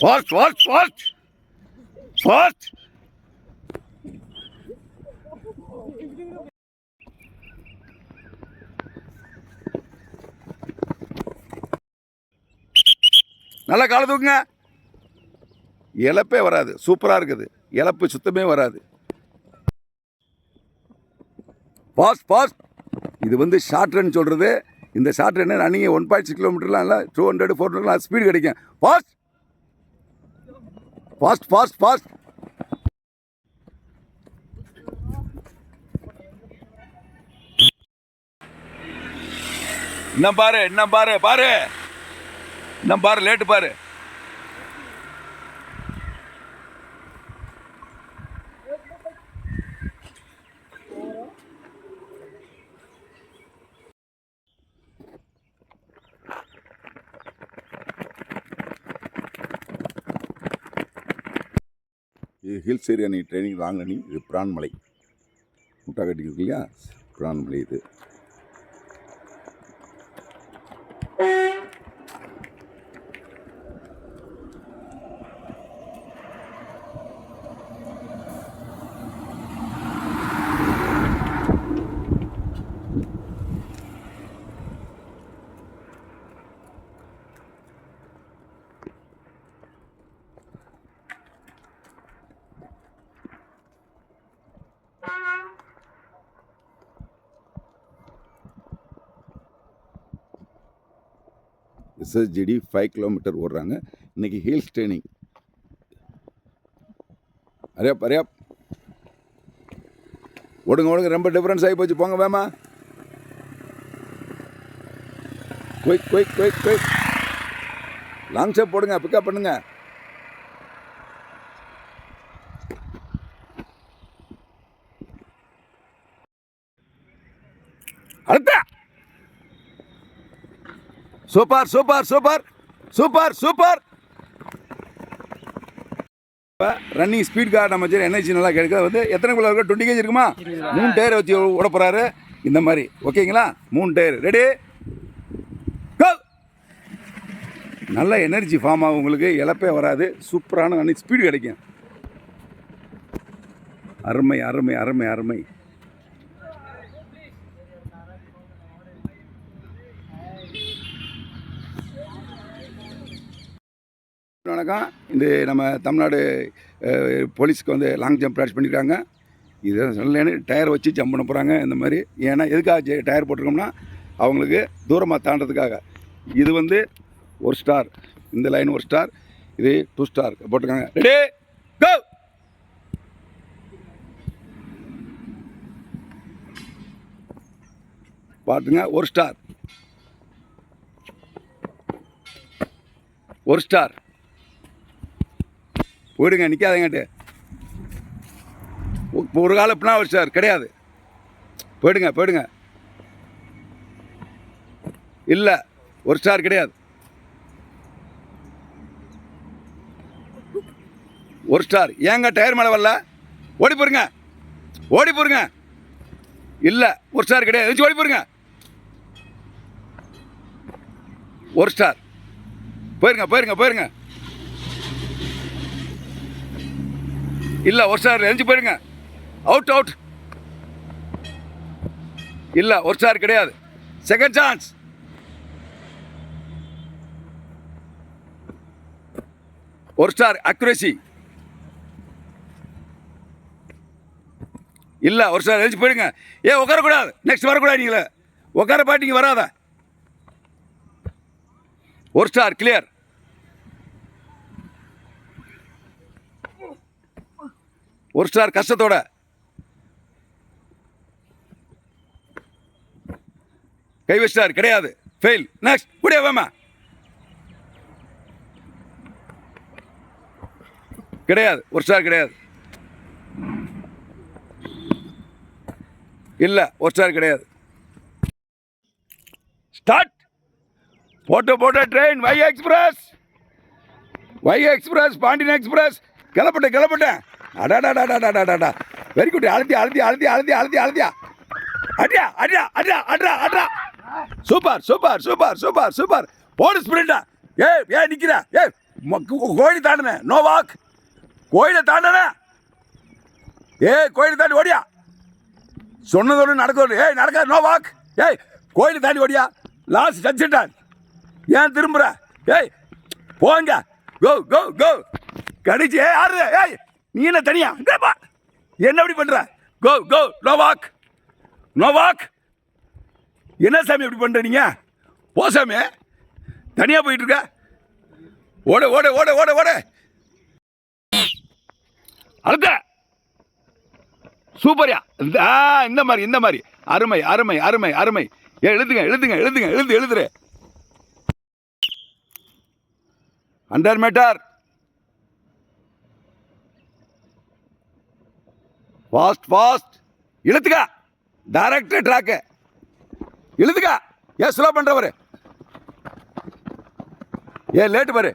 Fast fast fast fast. நல்லா காலை தூக்குங்க. இழப்பே வராது, சூப்பராக இருக்குது. இழப்பு சுத்தமே வராது. Fast fast. இது வந்து ஷார்ட் ரன் சொல்கிறது. இந்த ஷார்ட் ரன் ரன்னிங் 1.6 கிலோமீட்டர்லாம் இல்லை, 200 400 ஸ்பீடு கிடைக்கும். Fast fast fast fast. இன்னும் பாரு, இன்னும் பாரு, பாரு இன்னும் பாரு, லேட்டு பாரு. இது ஹில்ஸ் ஏரியா நீ ட்ரைனிங் லாங் ரன்னிங். இது பிரான்மலை முட்டா கட்டிருக்கு இல்லையா, பிரான்மலை இது. SSGD 5 கிலோமீட்டர் ஓடுறாங்க இன்னைக்கு. Hills training. அரையா அரையா ஓடுங்க ஓடுங்க. ரொம்ப டிஃப்ரென்ஸ் ஆகி போச்சு. போங்க வேமா. Quick quick quick quick. Long step போடுங்க, பிக்கப் பண்ணுங்க. அடுத்த super super super super super. Running speed card நம்ம எனர்ஜி நல்லா கிடைக்கிறது. வந்து எத்தனை கிலோ இருக்கு? 20 kg இருக்குமா? 3 டயர் வச்சு ஓட போகிறாரு இந்த மாதிரி. ஓகேங்களா? 3 டயர் ரெடி. நல்ல எனர்ஜி ஃபார்ம் ஆகும் உங்களுக்கு. இழப்பே வராது. சூப்பரான ரன்னிங் ஸ்பீடு கிடைக்கும். அருமை அருமை அருமை அருமை. வணக்கம். இந்த நம்ம தமிழ்நாடு போலீஸ்க்கு வந்து லாங் ஜம்ப் ப்ராக்டிஸ் பண்ணியிருக்காங்க. இது நல்ல டயர் வச்சு ஜம்ப் பண்ண போகிறாங்க இந்த மாதிரி. ஏன்னா எதுக்காக டயர் போட்டிருக்கோம்னா அவங்களுக்கு தூரமாக தாண்டதுக்காக. இது வந்து 1 ஸ்டார், இந்த லைன் 1 ஸ்டார், இது 2 ஸ்டார் போட்டிருக்காங்க. Ready go. பார்த்துங்க. 1 ஸ்டார், 1 ஸ்டார். போயிடுங்க, நிற்காதங்கட்டு. ஒரு காலம் இப்படின்னா 1 ஸ்டார் கிடையாது. போயிடுங்க போயிடுங்க. இல்லை 1 ஸ்டார் கிடையாது. 1 ஸ்டார். ஏங்க டயர் மேலே வரல? ஓடி போருங்க, ஓடி போருங்க. இல்லை 1 ஸ்டார் கிடையாது. ஓடி போருங்க. 1 ஸ்டார். போயிருங்க போயிருங்க போயிருங்க. இல்லை 1 ஸ்டார். எழுந்து போயிடுங்க. Out out. இல்லை 1 ஸ்டார் கிடையாது. Second chance. ஒரு ஸ்டார் அக்யூரசி. இல்லை 1 ஸ்டார். எழுந்து போயிடுங்க. உட்காரக்கூடாது. நெக்ஸ்ட் வரக்கூடாது. நீங்களே உட்கார பாட்டிங்க வராத. 1 ஸ்டார் கிளியர். ஒரு ஸ்டார் கஷ்டத்தோட. கை வச்சிட்டார் கிடையாது. ஃபெயில். நெக்ஸ்ட் கூடிய வேமா. கிடையாது. 1 ஸ்டார் கிடையாது. இல்லை 1 ஸ்டார் கிடையாது. ஸ்டார்ட். போட்ட ட்ரெயின் வை எக்ஸ்பிரஸ், வை எக்ஸ்பிரஸ், பாண்டியன் எக்ஸ்பிரஸ். கிளப்பட்டேன். அடாடாடாடாடாடாடா. Very good. அழுத்தியா. அடியா. சூப்பர். போடு ஸ்பிரிண்டா. நிக்கிறா. கோழி தாண்டின நோ வாக். கோயிலை தாண்டன. கோயிலை தாண்டி ஓடியா. சொன்னதோடு நடக்க. நடக்காது நோ வாக். கோயிலை தாண்டி ஓடியா. லாஸ்ட் டச்சிட்டான். ஏன் திரும்புற? போங்க. கோ கோ கோ. கடிச்சு யாரு? நீ என்ன தனியா என்ன அப்படி பண்ற? Go go no walk. No walk. என்ன சாமி எப்படி பண்ற நீங்க? போ சாமி. தனியா போயிட்டு இருக்க. ஓட ஓட ஓட ஓட ஓட. அழுத்த. சூப்பர்யா. இந்த மாதிரி இந்த மாதிரி. அருமை அருமை அருமை அருமை. எழுதுங்க எழுதுங்க எழுதுங்க எழுதுரு. 100 மீட்டர். Fast fast. இழுத்துக்க. டைரக்ட் ட்ராக்கு. இழுத்துக்க. ஸ்லோ பண்றவரு. லேட்டு பாரு.